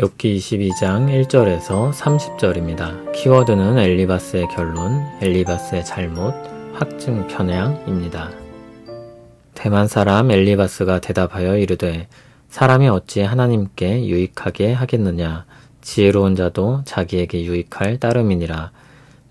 욥기 22장 1절에서 30절입니다. 키워드는 엘리바스의 결론, 엘리바스의 잘못, 확증 편향입니다. 대만 사람 엘리바스가 대답하여 이르되 사람이 어찌 하나님께 유익하게 하겠느냐. 지혜로운 자도 자기에게 유익할 따름이니라.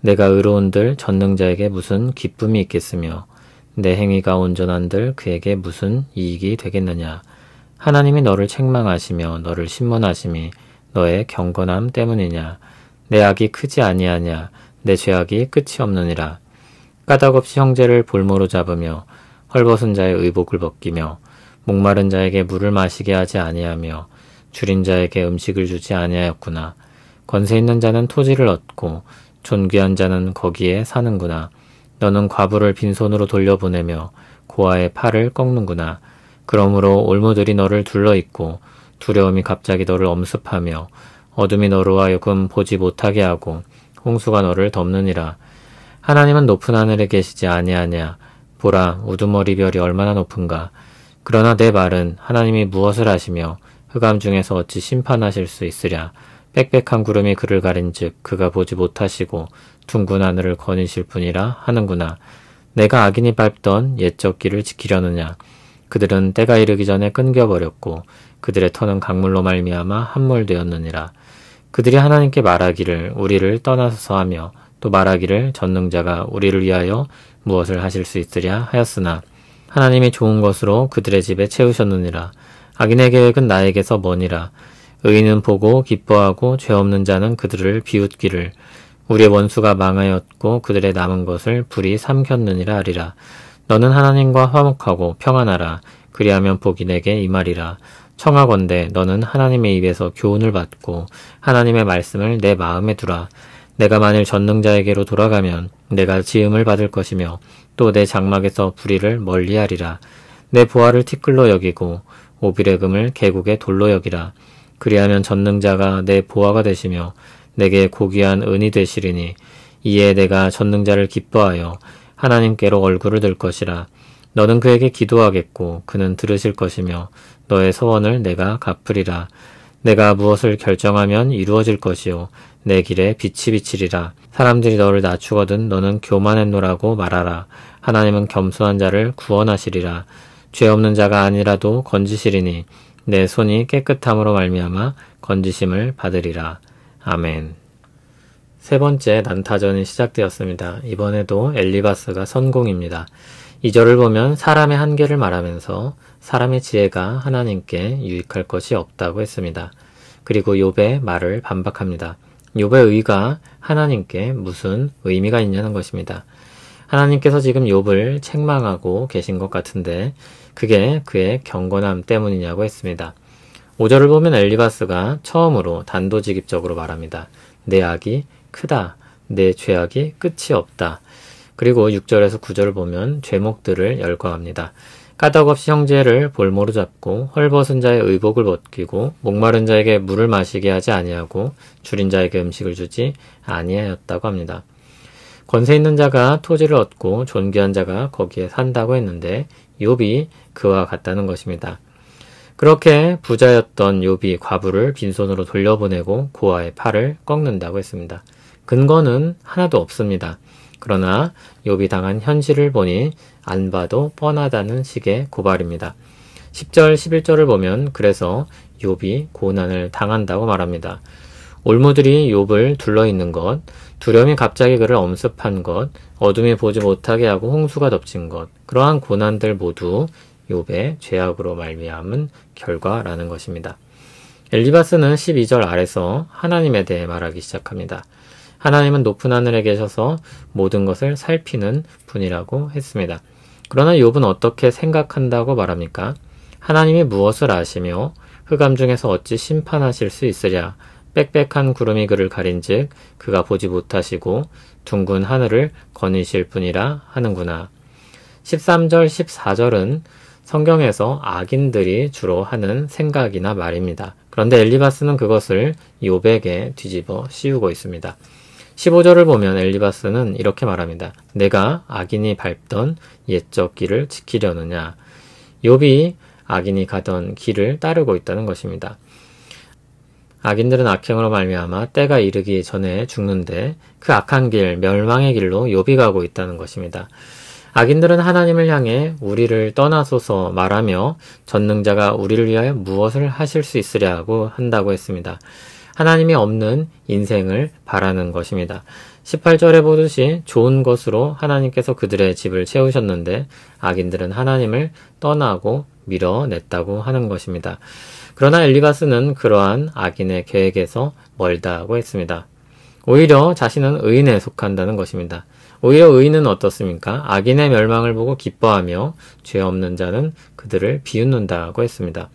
내가 의로운들 전능자에게 무슨 기쁨이 있겠으며 내 행위가 온전한들 그에게 무슨 이익이 되겠느냐. 하나님이 너를 책망하시며 너를 신문하심이 너의 경건함 때문이냐. 내 악이 크지 아니하냐. 내 죄악이 끝이 없느니라. 까닭없이 형제를 볼모로 잡으며 헐벗은 자의 의복을 벗기며 목마른 자에게 물을 마시게 하지 아니하며 줄인 자에게 음식을 주지 아니하였구나. 권세 있는 자는 토지를 얻고 존귀한 자는 거기에 사는구나. 너는 과부를 빈손으로 돌려보내며 고아의 팔을 꺾는구나. 그러므로 올무들이 너를 둘러있고 두려움이 갑자기 너를 엄습하며 어둠이 너로 하여금 보지 못하게 하고 홍수가 너를 덮느니라. 하나님은 높은 하늘에 계시지 아니하냐. 보라, 우두머리 별이 얼마나 높은가. 그러나 내 말은 하나님이 무엇을 하시며 흑암 중에서 어찌 심판하실 수 있으랴. 빽빽한 구름이 그를 가린즉 그가 보지 못하시고 둥근 하늘을 거니실 뿐이라 하는구나. 내가 악인이 밟던 옛적 길을 지키려느냐. 그들은 때가 이르기 전에 끊겨버렸고 그들의 터는 강물로 말미암아 함몰되었느니라. 그들이 하나님께 말하기를 우리를 떠나서서 하며 또 말하기를 전능자가 우리를 위하여 무엇을 하실 수 있으랴 하였으나 하나님이 좋은 것으로 그들의 집에 채우셨느니라. 악인의 계획은 나에게서 머니라. 의인은 보고 기뻐하고 죄 없는 자는 그들을 비웃기를 우리의 원수가 망하였고 그들의 남은 것을 불이 삼켰느니라 하리라. 너는 하나님과 화목하고 평안하라. 그리하면 복이 내게 임하리라. 청하건대 너는 하나님의 입에서 교훈을 받고 하나님의 말씀을 내 마음에 두라. 내가 만일 전능자에게로 돌아가면 내가 지음을 받을 것이며 또 내 장막에서 불의를 멀리하리라. 내 보화를 티끌로 여기고 오빌의 금을 계곡의 돌로 여기라. 그리하면 전능자가 내 보화가 되시며 내게 고귀한 은이 되시리니 이에 내가 전능자를 기뻐하여 하나님께로 얼굴을 들 것이라. 너는 그에게 기도하겠고 그는 들으실 것이며 너의 소원을 내가 갚으리라. 내가 무엇을 결정하면 이루어질 것이요 내 길에 빛이 비치리라. 사람들이 너를 낮추거든 너는 교만했노라고 말하라. 하나님은 겸손한 자를 구원하시리라. 죄 없는 자가 아니라도 건지시리니 내 손이 깨끗함으로 말미암아 건지심을 받으리라. 아멘. 세 번째 난타전이 시작되었습니다. 이번에도 엘리바스가 선공입니다. 2절을 보면 사람의 한계를 말하면서 사람의 지혜가 하나님께 유익할 것이 없다고 했습니다. 그리고 욥의 말을 반박합니다. 욥의 의가 하나님께 무슨 의미가 있냐는 것입니다. 하나님께서 지금 욥을 책망하고 계신 것 같은데 그게 그의 경건함 때문이냐고 했습니다. 5절을 보면 엘리바스가 처음으로 단도직입적으로 말합니다. 내 악이 크다. 내 죄악이 끝이 없다. 그리고 6절에서 9절을 보면 죄목들을 열거합니다. 까닭없이 형제를 볼모로 잡고 헐벗은 자의 의복을 벗기고 목마른 자에게 물을 마시게 하지 아니하고 줄인 자에게 음식을 주지 아니하였다고 합니다. 권세 있는 자가 토지를 얻고 존귀한 자가 거기에 산다고 했는데 욥이 그와 같다는 것입니다. 그렇게 부자였던 욥이 과부를 빈손으로 돌려보내고 고아의 팔을 꺾는다고 했습니다. 근거는 하나도 없습니다. 그러나 욥이 당한 현실을 보니 안 봐도 뻔하다는 식의 고발입니다. 10절, 11절을 보면 그래서 욥이 고난을 당한다고 말합니다. 올무들이 욥을 둘러있는 것, 두려움이 갑자기 그를 엄습한 것, 어둠이 보지 못하게 하고 홍수가 덮친 것, 그러한 고난들 모두 욥의 죄악으로 말미암은 결과라는 것입니다. 엘리바스는 12절 아래서 하나님에 대해 말하기 시작합니다. 하나님은 높은 하늘에 계셔서 모든 것을 살피는 분이라고 했습니다. 그러나 욥은 어떻게 생각한다고 말합니까? 하나님이 무엇을 아시며 흑암 중에서 어찌 심판하실 수 있으랴. 빽빽한 구름이 그를 가린즉 그가 보지 못하시고 둥근 하늘을 거니실 뿐이라 하는구나. 13절, 14절은 성경에서 악인들이 주로 하는 생각이나 말입니다. 그런데 엘리바스는 그것을 욥에게 뒤집어 씌우고 있습니다. 15절을 보면 엘리바스는 이렇게 말합니다. 내가 악인이 밟던 옛적 길을 지키려느냐. 욥이 악인이 가던 길을 따르고 있다는 것입니다. 악인들은 악행으로 말미암아 때가 이르기 전에 죽는데 그 악한 길, 멸망의 길로 욥이 가고 있다는 것입니다. 악인들은 하나님을 향해 우리를 떠나소서 말하며 전능자가 우리를 위하여 무엇을 하실 수 있으랴고 한다고 했습니다. 하나님이 없는 인생을 바라는 것입니다. 18절에 보듯이 좋은 것으로 하나님께서 그들의 집을 채우셨는데 악인들은 하나님을 떠나고 밀어냈다고 하는 것입니다. 그러나 엘리바스는 그러한 악인의 계획에서 멀다고 했습니다. 오히려 자신은 의인에 속한다는 것입니다. 오히려 의인은 어떻습니까? 악인의 멸망을 보고 기뻐하며 죄 없는 자는 그들을 비웃는다고 했습니다.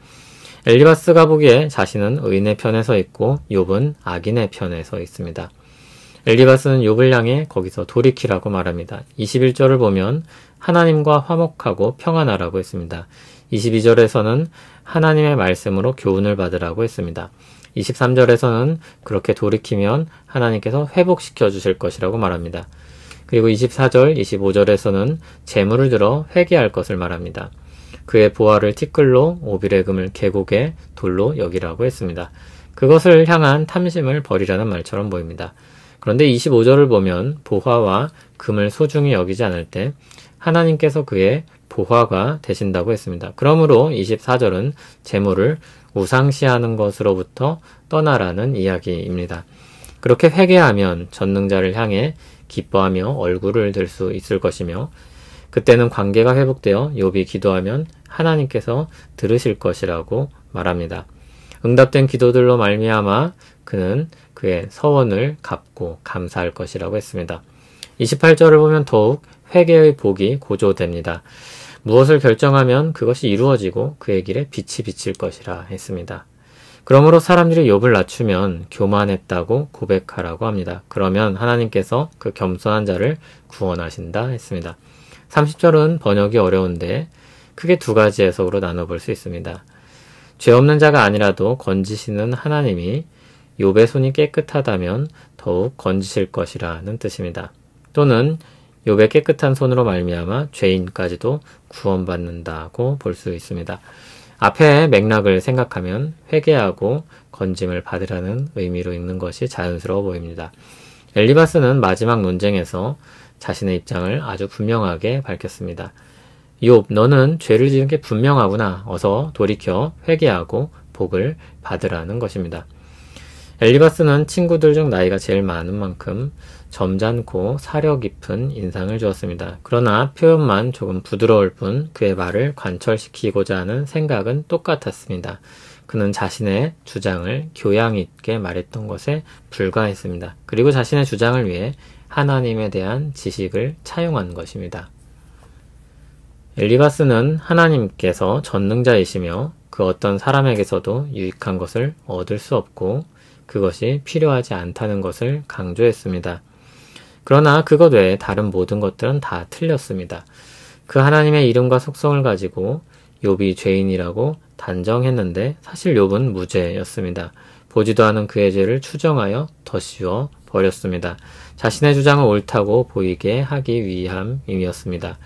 엘리바스가 보기에 자신은 의인의 편에 서 있고 욥은 악인의 편에 서 있습니다. 엘리바스는 욥을 향해 거기서 돌이키라고 말합니다. 21절을 보면 하나님과 화목하고 평안하라고 했습니다. 22절에서는 하나님의 말씀으로 교훈을 받으라고 했습니다. 23절에서는 그렇게 돌이키면 하나님께서 회복시켜 주실 것이라고 말합니다. 그리고 24절, 25절에서는 재물을 들어 회개할 것을 말합니다. 그의 보화를 티끌로 오빌의 금을 계곡의 돌로 여기라고 했습니다. 그것을 향한 탐심을 버리라는 말처럼 보입니다. 그런데 25절을 보면 보화와 금을 소중히 여기지 않을 때 하나님께서 그의 보화가 되신다고 했습니다. 그러므로 24절은 재물을 우상시하는 것으로부터 떠나라는 이야기입니다. 그렇게 회개하면 전능자를 향해 기뻐하며 얼굴을 들 수 있을 것이며 그때는 관계가 회복되어 욥이 기도하면 하나님께서 들으실 것이라고 말합니다. 응답된 기도들로 말미암아 그는 그의 서원을 갚고 감사할 것이라고 했습니다. 28절을 보면 더욱 회개의 복이 고조됩니다. 무엇을 결정하면 그것이 이루어지고 그의 길에 빛이 비칠 것이라 했습니다. 그러므로 사람들이 욥을 낮추면 교만했다고 고백하라고 합니다. 그러면 하나님께서 그 겸손한 자를 구원하신다 했습니다. 30절은 번역이 어려운데 크게 두 가지 해석으로 나눠볼 수 있습니다. 죄 없는 자가 아니라도 건지시는 하나님이 욥의 손이 깨끗하다면 더욱 건지실 것이라는 뜻입니다. 또는 욥의 깨끗한 손으로 말미암아 죄인까지도 구원받는다고 볼 수 있습니다. 앞의 맥락을 생각하면 회개하고 건짐을 받으라는 의미로 읽는 것이 자연스러워 보입니다. 엘리바스는 마지막 논쟁에서 자신의 입장을 아주 분명하게 밝혔습니다. 욥, 너는 죄를 지은 게 분명하구나. 어서 돌이켜 회개하고 복을 받으라는 것입니다. 엘리바스는 친구들 중 나이가 제일 많은 만큼 점잖고 사려 깊은 인상을 주었습니다. 그러나 표현만 조금 부드러울 뿐 그의 말을 관철시키고자 하는 생각은 똑같았습니다. 그는 자신의 주장을 교양 있게 말했던 것에 불과했습니다. 그리고 자신의 주장을 위해 하나님에 대한 지식을 차용한 것입니다. 엘리바스는 하나님께서 전능자이시며 그 어떤 사람에게서도 유익한 것을 얻을 수 없고 그것이 필요하지 않다는 것을 강조했습니다. 그러나 그것 외에 다른 모든 것들은 다 틀렸습니다. 그 하나님의 이름과 속성을 가지고 욥이 죄인이라고 단정했는데 사실 욥은 무죄였습니다. 보지도 않은 그의 죄를 추정하여 덧씌워 버렸습니다. 자신의 주장을 옳다고 보이게 하기 위함이었습니다.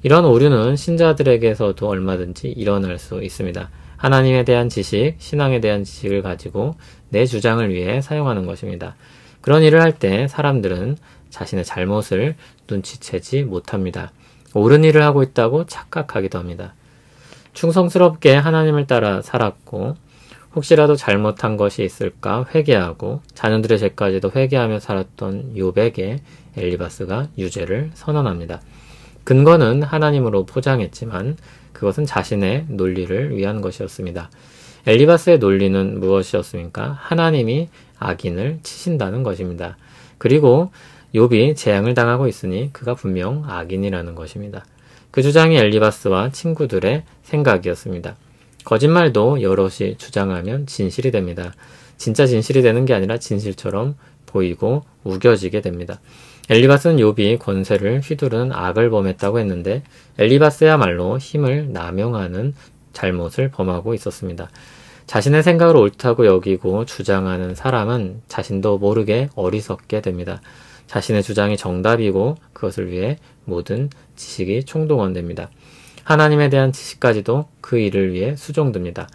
이런 오류는 신자들에게서도 얼마든지 일어날 수 있습니다. 하나님에 대한 지식, 신앙에 대한 지식을 가지고 내 주장을 위해 사용하는 것입니다. 그런 일을 할 때 사람들은 자신의 잘못을 눈치채지 못합니다. 옳은 일을 하고 있다고 착각하기도 합니다. 충성스럽게 하나님을 따라 살았고 혹시라도 잘못한 것이 있을까 회개하고 자녀들의 죄까지도 회개하며 살았던 욥에게 엘리바스가 유죄를 선언합니다. 근거는 하나님으로 포장했지만 그것은 자신의 논리를 위한 것이었습니다. 엘리바스의 논리는 무엇이었습니까? 하나님이 악인을 치신다는 것입니다. 그리고 욥이 재앙을 당하고 있으니 그가 분명 악인이라는 것입니다. 그 주장이 엘리바스와 친구들의 생각이었습니다. 거짓말도 여럿이 주장하면 진실이 됩니다. 진짜 진실이 되는 게 아니라 진실처럼 보이고 우겨지게 됩니다. 엘리바스는 욥이 권세를 휘두르는 악을 범했다고 했는데 엘리바스야말로 힘을 남용하는 잘못을 범하고 있었습니다. 자신의 생각을 옳다고 여기고 주장하는 사람은 자신도 모르게 어리석게 됩니다. 자신의 주장이 정답이고 그것을 위해 모든 지식이 총동원됩니다. 하나님에 대한 지식까지도 그 일을 위해 수종됩니다.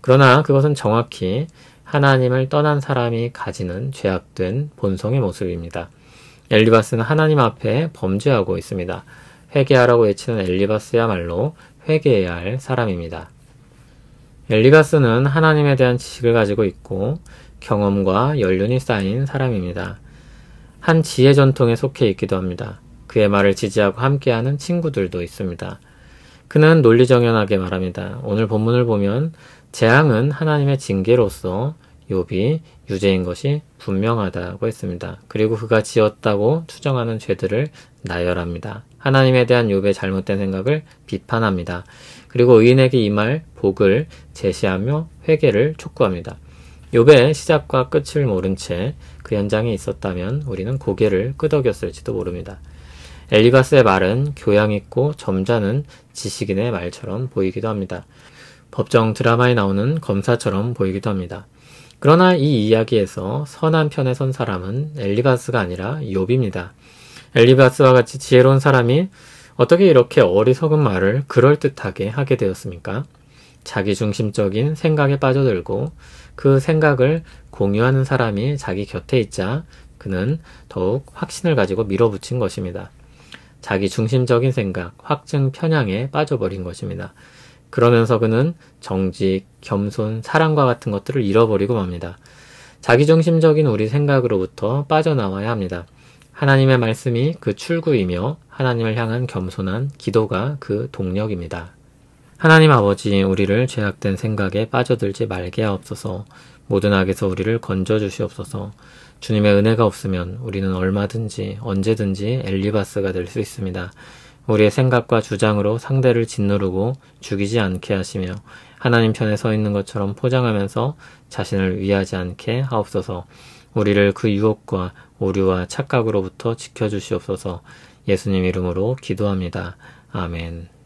그러나 그것은 정확히 하나님을 떠난 사람이 가지는 죄악된 본성의 모습입니다. 엘리바스는 하나님 앞에 범죄하고 있습니다. 회개하라고 외치는 엘리바스야말로 회개해야 할 사람입니다. 엘리바스는 하나님에 대한 지식을 가지고 있고 경험과 연륜이 쌓인 사람입니다. 한 지혜 전통에 속해 있기도 합니다. 그의 말을 지지하고 함께하는 친구들도 있습니다. 그는 논리정연하게 말합니다. 오늘 본문을 보면 재앙은 하나님의 징계로서 욥이 유죄인 것이 분명하다고 했습니다. 그리고 그가 지었다고 추정하는 죄들을 나열합니다. 하나님에 대한 욥의 잘못된 생각을 비판합니다. 그리고 의인에게 임할 복을 제시하며 회개를 촉구합니다. 욥의 시작과 끝을 모른 채 그 현장에 있었다면 우리는 고개를 끄덕였을지도 모릅니다. 엘리바스의 말은 교양 있고 점잖은 지식인의 말처럼 보이기도 합니다. 법정 드라마에 나오는 검사처럼 보이기도 합니다. 그러나 이 이야기에서 선한 편에 선 사람은 엘리바스가 아니라 욥입니다. 엘리바스와 같이 지혜로운 사람이 어떻게 이렇게 어리석은 말을 그럴듯하게 하게 되었습니까? 자기중심적인 생각에 빠져들고 그 생각을 공유하는 사람이 자기 곁에 있자 그는 더욱 확신을 가지고 밀어붙인 것입니다. 자기중심적인 생각, 확증, 편향에 빠져버린 것입니다. 그러면서 그는 정직, 겸손, 사랑과 같은 것들을 잃어버리고 맙니다. 자기중심적인 우리 생각으로부터 빠져나와야 합니다. 하나님의 말씀이 그 출구이며 하나님을 향한 겸손한 기도가 그 동력입니다. 하나님 아버지, 우리를 죄악된 생각에 빠져들지 말게 하옵소서. 모든 악에서 우리를 건져주시옵소서. 주님의 은혜가 없으면 우리는 얼마든지 언제든지 엘리바스가 될 수 있습니다. 우리의 생각과 주장으로 상대를 짓누르고 죽이지 않게 하시며 하나님 편에 서 있는 것처럼 포장하면서 자신을 위하지 않게 하옵소서. 우리를 그 유혹과 오류와 착각으로부터 지켜주시옵소서. 예수님 이름으로 기도합니다. 아멘.